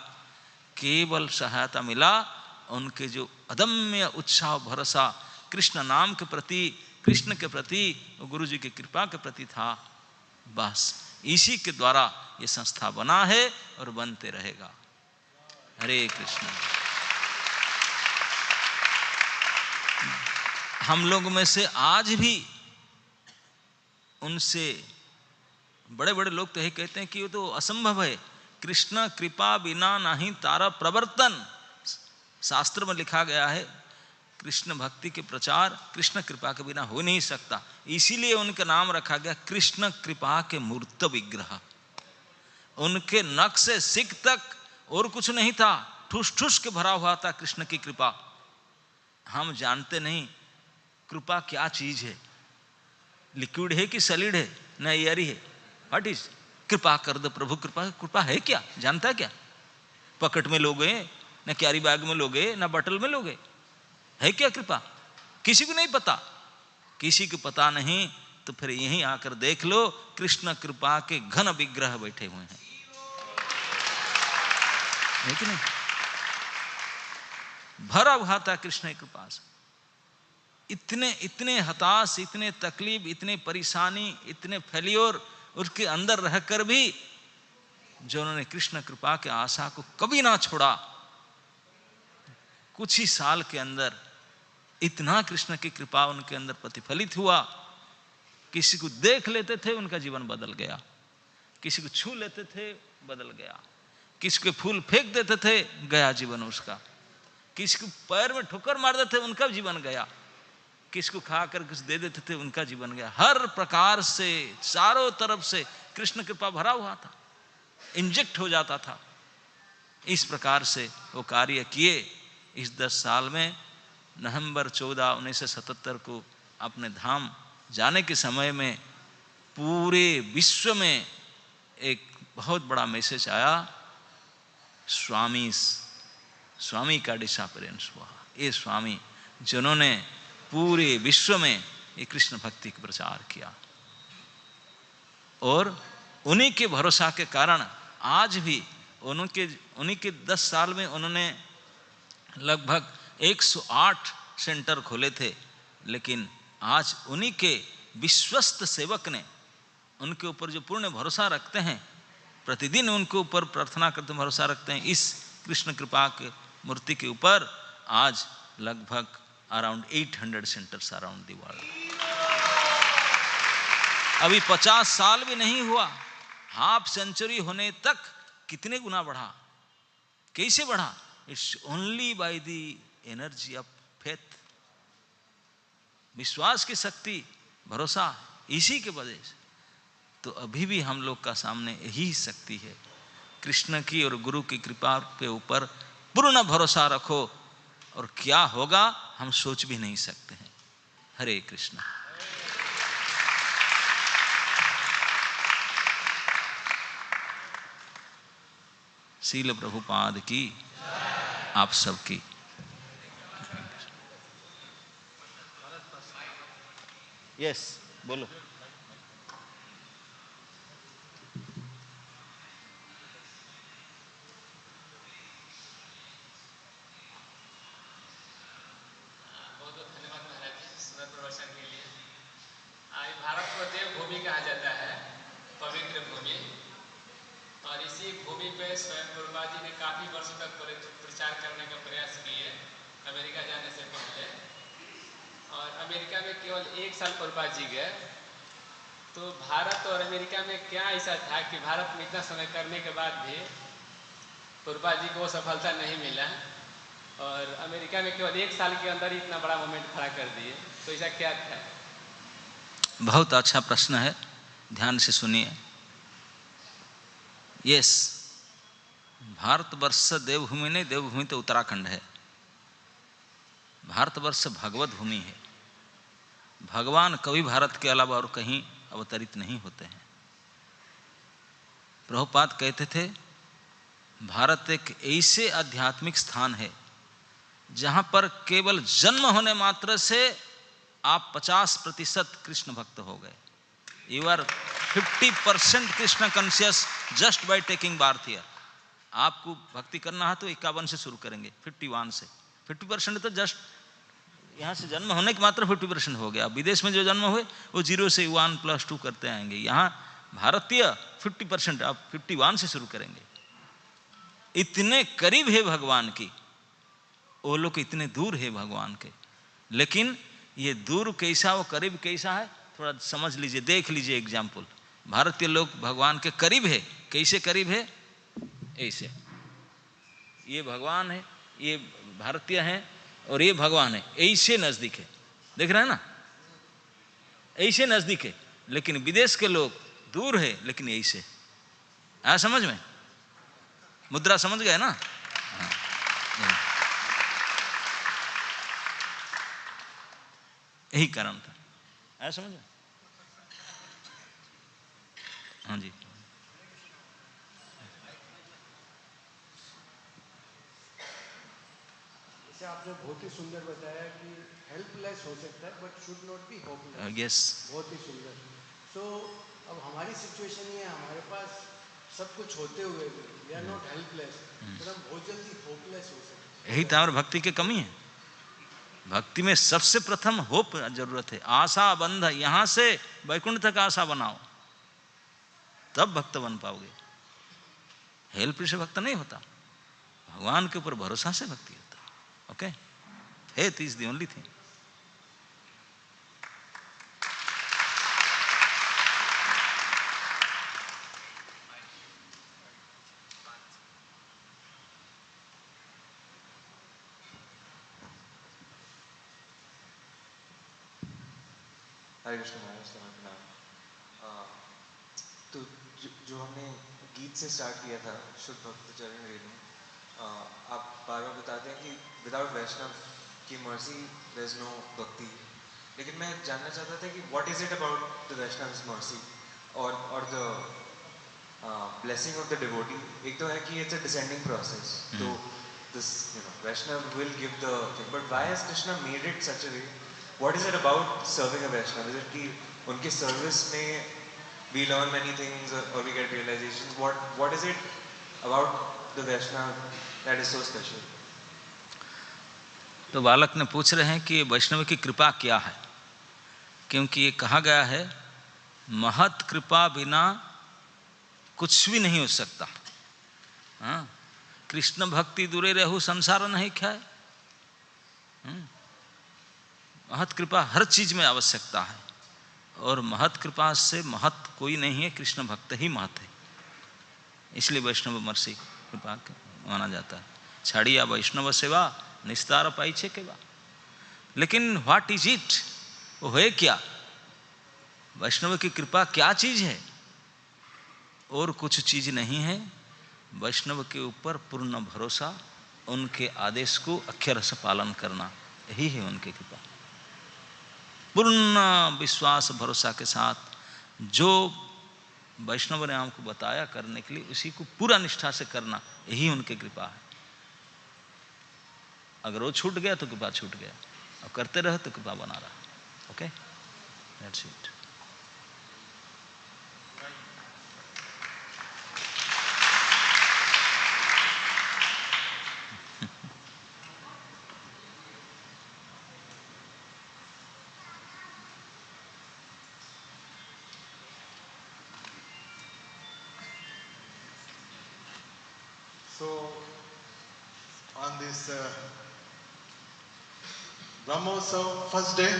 केवल सहायता मिला उनके जो अदम्य उत्साह भरोसा कृष्ण नाम के प्रति, कृष्ण के प्रति, गुरु जी की कृपा के प्रति था। बस इसी के द्वारा ये संस्था बना है और बनते रहेगा। हरे कृष्ण। हम लोग में से आज भी उनसे बड़े बड़े लोग तो यही कहते हैं कि ये तो असंभव है, कृष्ण कृपा बिना नहीं तारा प्रवर्तन। शास्त्र में लिखा गया है कृष्ण भक्ति के प्रचार कृष्ण कृपा के बिना हो नहीं सकता, इसीलिए उनका नाम रखा गया कृष्ण कृपा के मूर्त विग्रह। उनके नख से सिक तक और कुछ नहीं था, ठुस ठुस के भरा हुआ था कृष्ण की कृपा। हम जानते नहीं कृपा क्या चीज है, लिक्विड है कि सॉलिड है, न एयर है, व्हाट इज कृपा कर दो प्रभु, कृपा, कृपा है क्या, जानता क्या, पॉकेट में लोगे, न कैरी बैग में लोगे, न बटल में लोगे, है क्या कृपा, किसी को नहीं पता। किसी को पता नहीं तो फिर यहीं आकर देख लो, कृष्ण कृपा के घन विग्रह बैठे हुए हैं, है कि नहीं, भरा हुआ था कृष्ण की कृपा से। इतने इतने हताश, इतने तकलीफ, इतने परेशानी, इतने फेलियर उसके अंदर रहकर भी जो उन्होंने कृष्ण कृपा के आशा को कभी ना छोड़ा, कुछ ही साल के अंदर इतना कृष्ण की कृपा उनके अंदर प्रतिफलित हुआ। किसी को देख लेते थे उनका जीवन बदल गया, किसी को छू लेते थे बदल गया, किसी को फूल फेंक देते थे गया जीवन उसका, किसी को पैर में ठोकर मार देते थे उनका जीवन गया, किसी को खाकर कुछ दे देते थे उनका जीवन गया। हर प्रकार से चारों तरफ से कृष्ण कृपा भरा हुआ था, इंजेक्ट हो जाता था। इस प्रकार से वो कार्य किए। इस 10 साल में नवंबर 14, 1977 को अपने धाम जाने के समय में पूरे विश्व में एक बहुत बड़ा मैसेज आया, स्वामी का डिसअपीयरेंस हुआ। ये स्वामी जिन्होंने पूरे विश्व में ये कृष्ण भक्ति का प्रचार किया। और उन्हीं के भरोसा के कारण आज भी उन्हीं के 10 साल में उन्होंने लगभग 108 सेंटर खोले थे, लेकिन आज उन्हीं के विश्वस्त सेवक ने, उनके ऊपर जो पूर्ण भरोसा रखते हैं, प्रतिदिन उनके ऊपर प्रार्थना करते भरोसा रखते हैं, इस कृष्ण कृपा के मूर्ति के ऊपर आज लगभग around 800 centres around the world. अभी 50 साल भी नहीं हुआ, हाफ सेंचुरी होने तक कितने गुना बढ़ा, कैसे बढ़ा? It's only by the energy of faith, विश्वास की शक्ति, भरोसा, इसी के वजह से। तो अभी भी हम लोग का सामने यही शक्ति है, कृष्ण की और गुरु की कृपा के ऊपर पूर्ण भरोसा रखो, और क्या होगा हम सोच भी नहीं सकते हैं। हरे कृष्ण। शील प्रभुपाद की, आप सबकी। यस, बोलो। भारत को देवभूमि कहा जाता है, पवित्र भूमि, और इसी भूमि पे स्वयं प्रभुपाद जी ने काफ़ी वर्षों तक प्रचार करने का प्रयास किए अमेरिका जाने से पहले। और अमेरिका में केवल 1 साल प्रभुपाद जी गए। तो भारत और अमेरिका में क्या ऐसा था कि भारत में इतना समय करने के बाद भी प्रभुपाद जी को वो सफलता नहीं मिला, और अमेरिका में केवल 1 साल के अंदर ही इतना बड़ा मोमेंट खड़ा कर दिए। तो ऐसा क्या था? बहुत अच्छा प्रश्न है, ध्यान से सुनिए। यस, भारतवर्ष देवभूमि नहीं, देवभूमि तो उत्तराखंड है। भारतवर्ष भगवत भूमि है। भगवान कभी भारत के अलावा और कहीं अवतरित नहीं होते हैं। प्रभुपाद कहते थे, भारत एक ऐसे आध्यात्मिक स्थान है जहां पर केवल जन्म होने मात्र से आप 50% कृष्ण भक्त हो गए। You are 50% Krishna conscious just by taking birth here. आपको भक्ति करना है तो 51 से शुरू करेंगे, 51 से। 50% तो जस्ट यहाँ से जन्म होने के मात्र 50% हो गया। विदेश में जो जन्म हुए वो 0 से 1 + 2 करते आएंगे। यहाँ भारतीय 50%, आप 51 से शुरू करेंगे। इतने करीब है भगवान की, वो लोग इतने दूर है भगवान के। लेकिन ये दूर कैसा, वो करीब कैसा है, थोड़ा समझ लीजिए, देख लीजिए एग्जाम्पल। भारतीय लोग भगवान के करीब है। कैसे करीब है? ऐसे, ये भगवान है, ये भारतीय हैं और ये भगवान है, ऐसे नजदीक है। देख रहे हैं ना, ऐसे नजदीक है। लेकिन विदेश के लोग दूर है, लेकिन ऐसे। आया समझ में? मुद्रा समझ गए ना? यही कारण था। आया समझ में? हाँ जी। आपने बहुत ही सुंदर बताया कि हेल्पलेस हो सकता है but should not be hopeless. Yes, बहुत ही सुंदर। सो अब हमारी सिचुएशन ये है, हमारे पास सब कुछ होते हुए भी वी आर नॉट हेल्पलेस, तो हम बहुत जल्दी होपलेस हो सकते हैं। यही तो हमारी भक्ति की कमी है। भक्ति में सबसे प्रथम होप जरूरत है, आशा बंध। यहां से वैकुंठ तक आशा बनाओ, तब भक्त बन पाओगे। हेल्प से भक्त नहीं होता, भगवान के ऊपर भरोसा से भक्ति होता। Okay, faith is the only thing. Hare Krishna Maharaj. तो जो हमने गीत से स्टार्ट किया था, शुद्ध भक्त चरण रेणु, आप बार बार बताते हैं कि विदाउट वैष्णव की मर्सी देयर इज नो भक्ति। लेकिन मैं जानना चाहता था कि what is it about the Vaishnavs mercy और the blessing of the devotee. एक तो है कि इट्स अ डिसेंडिंग प्रोसेस, तो this Vaishnav will give the thing, but why has Krishna made it such a way what is it about serving a Vaishnav? Is it कि उनके service में we learn many things or we get realizations? What is it about the Vaishnav that is so special? तो बालक ने पूछ रहे हैं कि वैष्णव की कृपा क्या है, क्योंकि ये कहा गया है महत कृपा बिना कुछ भी नहीं हो सकता। हाँ, कृष्ण भक्ति दूरे रहु संसार नहीं खाए। महत कृपा हर चीज में आवश्यकता है, और महत कृपा से महत कोई नहीं है, कृष्ण भक्त ही महत है। इसलिए वैष्णव मर्सी कृपा माना जाता है। छाड़िया वैष्णव सेवा निस्तार पाइछे के बा। लेकिन व्हाट इज इट, वो है क्या? वैष्णव की कृपा क्या चीज है? और कुछ चीज नहीं है। वैष्णव के ऊपर पूर्ण भरोसा, उनके आदेश को अक्षर से पालन करना, यही है उनकी कृपा। पूर्ण विश्वास भरोसा के साथ जो वैष्णव ने हमको बताया करने के लिए, उसी को पूरा निष्ठा से करना, यही उनकी कृपा है। अगर वो छूट गया तो कृपा छूट गया, और करते रहे तो कृपा बना रहा। Okay, that's it. So, on this Brahmotsav first day,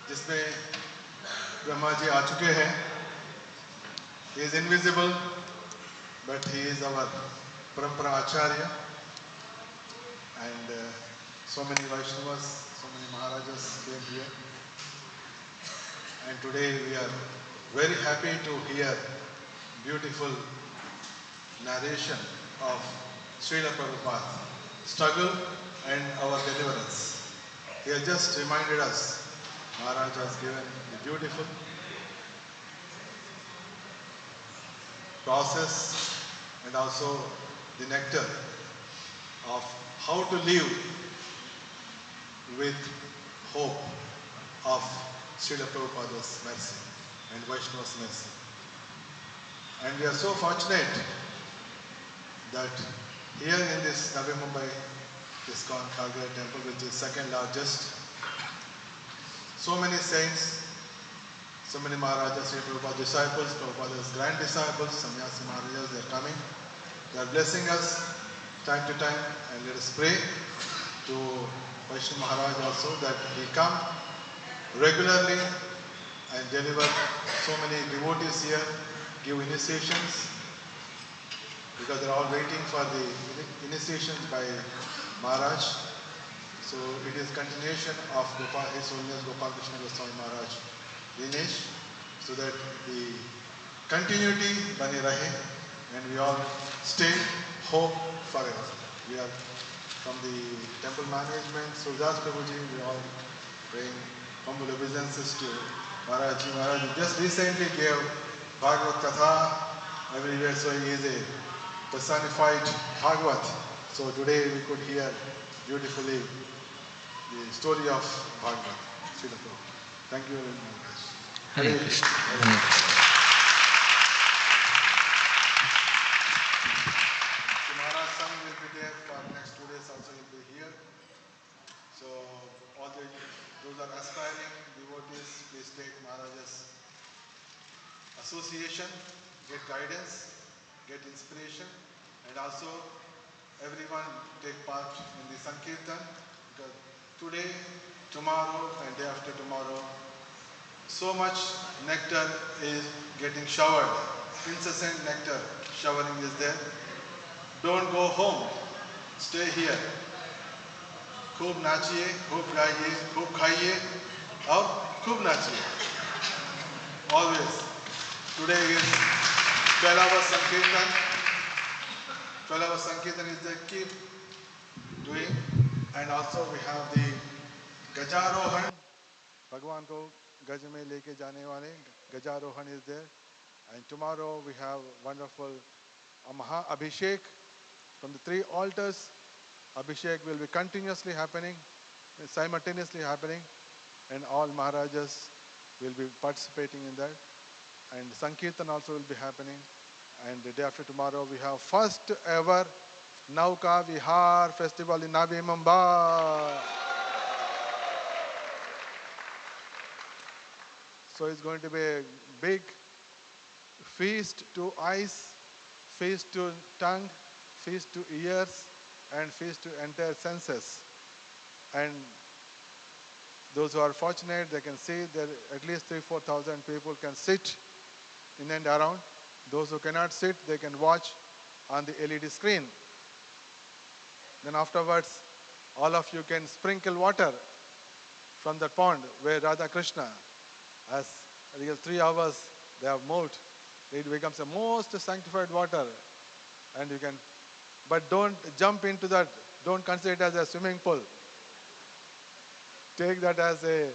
जिसमें ब्रह्मा जी आ चुके हैं, he is invisible, but he is our Parampara Acharya, and so many Vaishnavas, so many Maharajas came here, and today we are very happy to hear beautiful narration of Srila Prabhupada's struggle and our deliverance. He has just reminded us, Maharaj has given the beautiful process and also the nectar of how to live with hope of Srila Prabhupada's mercy and Vaishnava's mercy. And we are so fortunate that here in this Navi Mumbai ISKCON Khalghat temple, which is second largest, so many saints, so many Maharajas, Sri Prabhupada disciples, Prabhupada's grand disciples, Sannyasi Maharajas, they are coming. They are blessing us time to time, and let us pray to Vaishnava Maharaj also that he come regularly and deliver so many devotees here, give initiations, because they are all waiting for the initiations by Maharaj. So it is continuation of His Holiness Gopal Krishna Goswami Maharaj lineage, so that the continuity bani rahe and we all stay hope forever. We are from the temple management, Surdas Prabhuji, we are all praying humble obeisances to Maharaj. Maharaj just recently gave Bhagavad Katha everywhere, so he is a personified Bhagavat. So today we could hear beautifully the story of Bhagavat. Srila Prabhupada. Thank you very much. Hare Krishna. Maharaj son will be there for next 2 days also, he'll be here. So all those are aspiring devotees, please take Maharaj's association, get guidance, get inspiration, and also everyone take part in the Sankirtan, because today, tomorrow and day after tomorrow, so much nectar is getting showered, incessant nectar showering is there. Don't go home, stay here. खूब नाचिए, खूब गाइए, खूब खाइए और खूब नाचिए. Always. Today is 12 hours Sankirtan. 12 hours Sankirtan is there. Keep doing. And also we have the Gajarohan. भगवान को गज में लेके जाने वाले Gajarohan is there. And tomorrow we have wonderful Maha Abhishek from the 3 altars. Abhishek will be continuously happening. simultaneously happening, and all Maharajas will be participating in that. And Sankirtan also will be happening. And the day after tomorrow, we have first ever Nauka Vihar Festival in Navi Mumbai. So it's going to be a big feast to eyes, feast to tongue, feast to ears, and feast to entire senses. And those who are fortunate, they can see that at least 3,000-4,000 people can sit in and around. Those who cannot sit, they can watch on the LED screen. Then afterwards, all of you can sprinkle water from that pond where Radha Krishna, as real 3 hours they have moved, it becomes the most sanctified water. And you can, but don't jump into that. Don't consider it as a swimming pool. Take that as a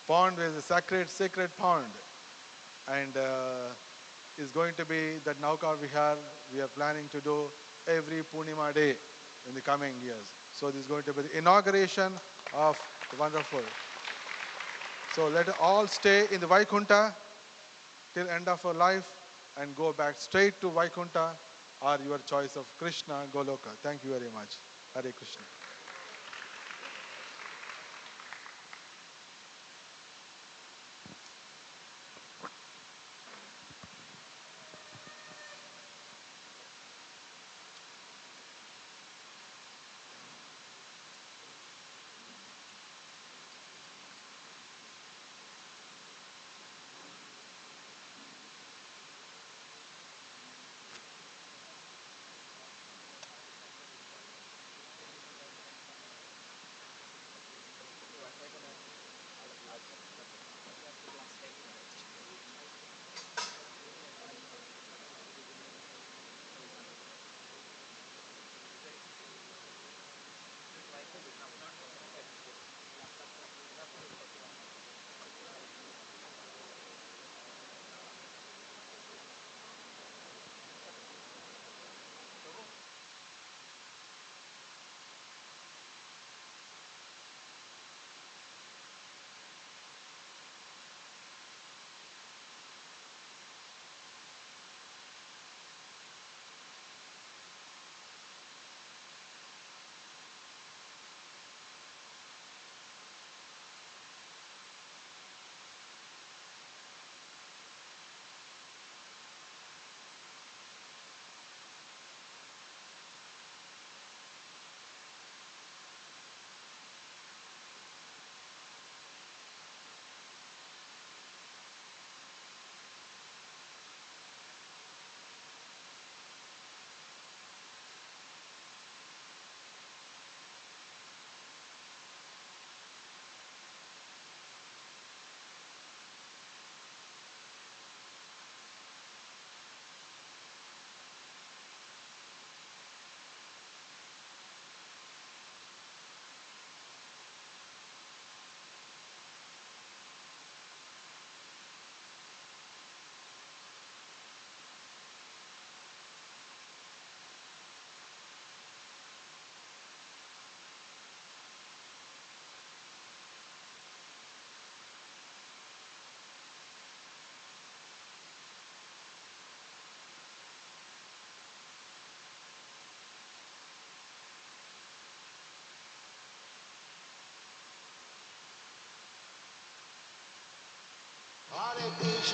pond, is a sacred pond. And is going to be that Nauka Vihar we are planning to do every Purnima day in the coming years. So this is going to be the inauguration of the wonderful. So let us all stay in the Vaikunta till end of our life and go back straight to Vaikunta or your choice of Krishna, Goloka. Thank you very much. Hare Krishna.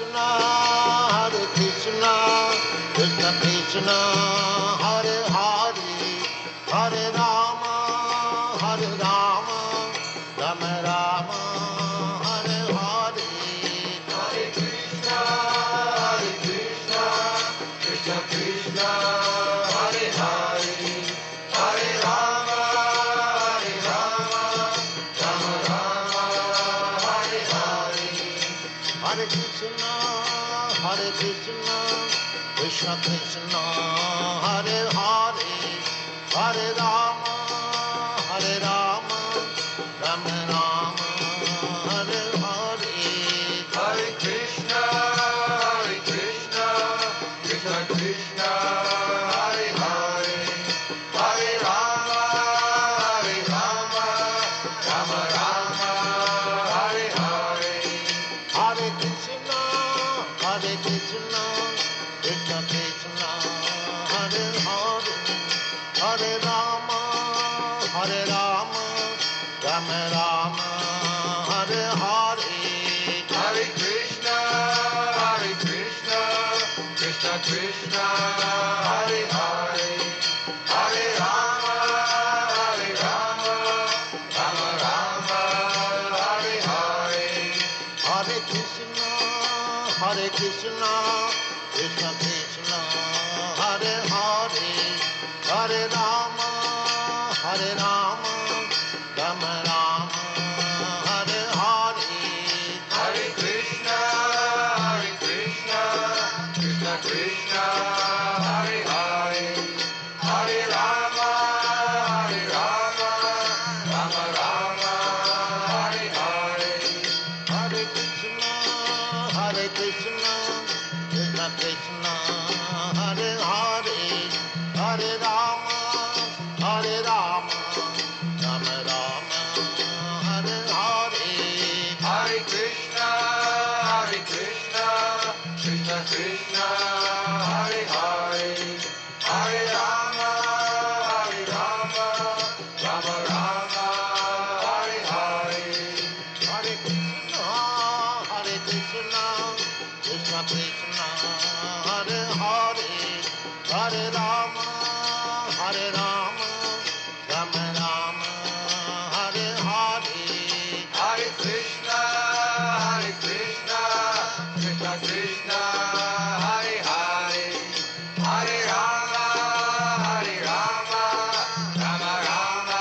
Hare Krishna, Krishna Krishna, Hare Hare, Hare Rama, Rama Rama, Hare Hare. Hare Krishna, Krishna Krishna, Hare Hare, Hare Rama, Rama Rama, Hare Hare. Hare Krishna, Krishna Krishna, Hare Hare, Hare Rama, Rama Rama, Hare Hare. Hare Krishna, Krishna Krishna, Hare Hare, Hare Rama, Rama Krishna, Hare Hare, Hare Rama, Rama Rama, Hare Hare. Hare Krishna, Krishna Krishna, Hare Hare, Hare Rama, Rama Rama, Hare Hare. Hare Krishna, Krishna Krishna, Hare Hare, Hare Rama, Rama Rama, Hare Hare. Hare Krishna, Krishna Krishna, Hare Hare, Hare Rama, Rama Rama, Hare Hare. Hare Krishna, Krishna Krishna, Hare Hare, Hare Rama, Rama Rama, Hare Hare. Hare Krishna, Krishna Krishna, Hare Hare, Hare Rama, Rama Rama, Hare Hare. Hare Krishna, Krishna Krishna, Hare Hare, Hare Rama, Rama Rama,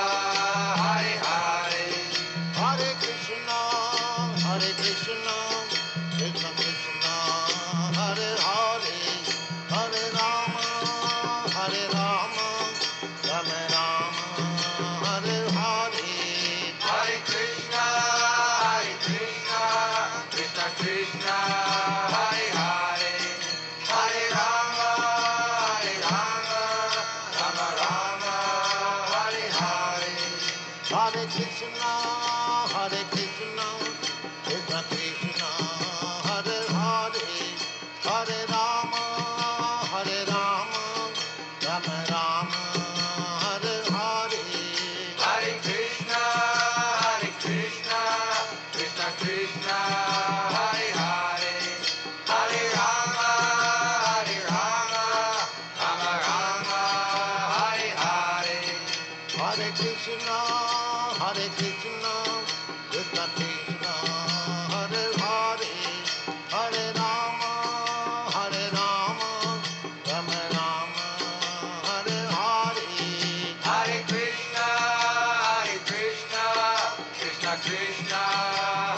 Hare Hare. Hare Krishna, Krishna Krishna, Hare Hare, Hare Rama, Rama Rama, Hare Hare. Hare Krishna, Krishna Krishna, Hare Hare, Hare Rama, Rama Rama, Hare Hare. Hare Krishna, Krishna Krishna, Hare Hare, Hare Rama, Rama Rama, Hare Hare. Hare Krishna, Krishna Krishna, Hare Hare, Hare Rama, Rama Rama, Hare Hare. Hare Krishna, Krishna Krishna, Hare Hare, Hare Rama, Rama Rama, Hare Hare. Hare Krishna, Krishna Krishna,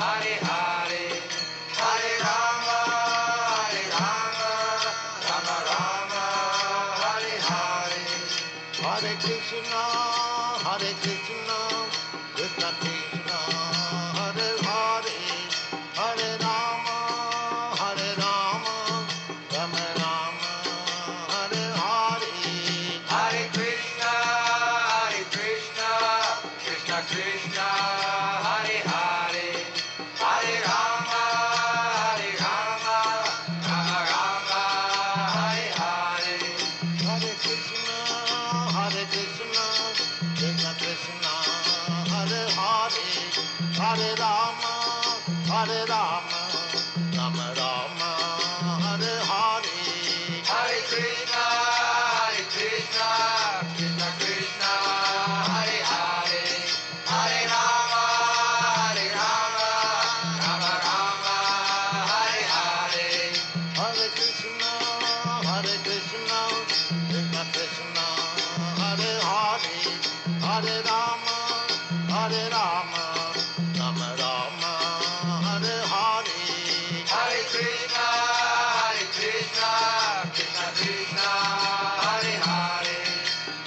Hare Hare, Hare Rama, Rama Rama, Hare Hare. Hare Krishna, Krishna Krishna, Hare Hare, Hare Rama, Rama Rama, Hare Hare. Hare Krishna, Krishna Krishna, Hare Hare, Hare Rama, Rama Rama, Hare Hare. Hare Krishna, Krishna Krishna, Hare Hare, Hare Rama, Rama Rama, Hare Hare. Hare Krishna, Krishna Krishna, Hare Hare, Hare Rama, Rama Rama, Hare Hare. Hare Krishna, Krishna Krishna, Hare Hare, Hare Rama, Rama Rama, Hare Hare. Hare Krishna, Krishna Krishna, Hare Hare,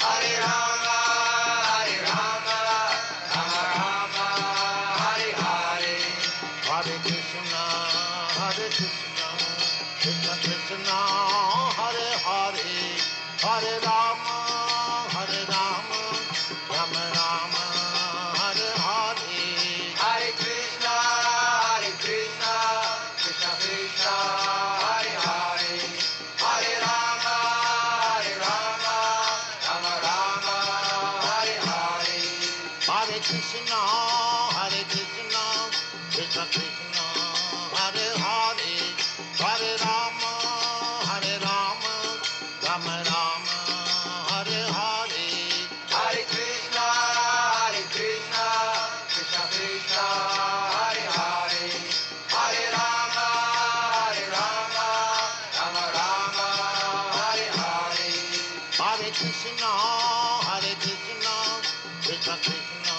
Hare Rama, Rama Rama, Hare Hare. Hare Krishna, Krishna Krishna, Hare Hare, Hare Rama, Rama Rama, Hare Hare. Hare Krishna, Krishna Krishna, Hare Hare, Hare Rama, Rama Rama, Hare Hare. Hare Krishna, Krishna Krishna, Hare Hare, Hare Rama, Rama Krishna, Krishna Krishna,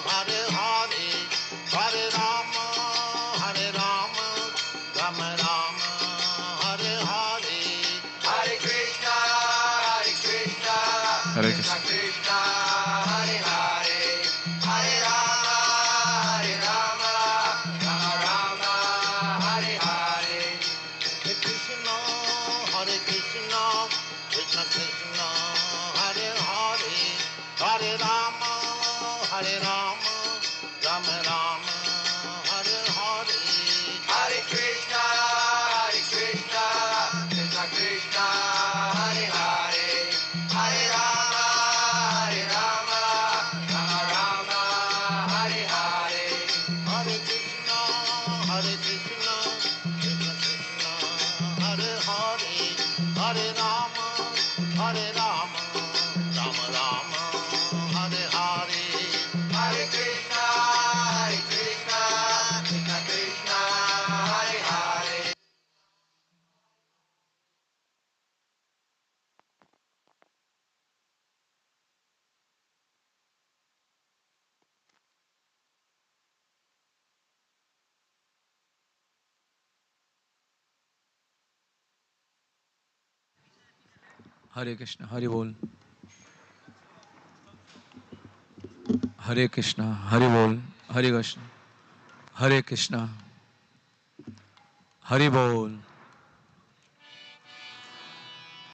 Hare Hare, Hare Rama, Rama Rama, Hare Hare. Hare Krishna, Hare Krishna Krishna. Krishna, Hare Hare, Hare Rama, Rama Rama, Hare Hare. Hare Krishna, Krishna Krishna, Hare Hare, Hare Rama, Rama Rama, Hare Hare. Hare Krishna, Krishna Krishna, Hare Hare, Hare Rama, Rama Rama, Hare Hare. Hare Krishna, Krishna Krishna, Hare Hare, Hare Rama, Rama Rama, Hare Hare. Hare Krishna, Krishna Krishna, Hare Hare. हरे कृष्ण, हरि बोल। हरे कृष्णा, हरि बोल। हरे कृष्ण, हरे कृष्णा, हरि बोल।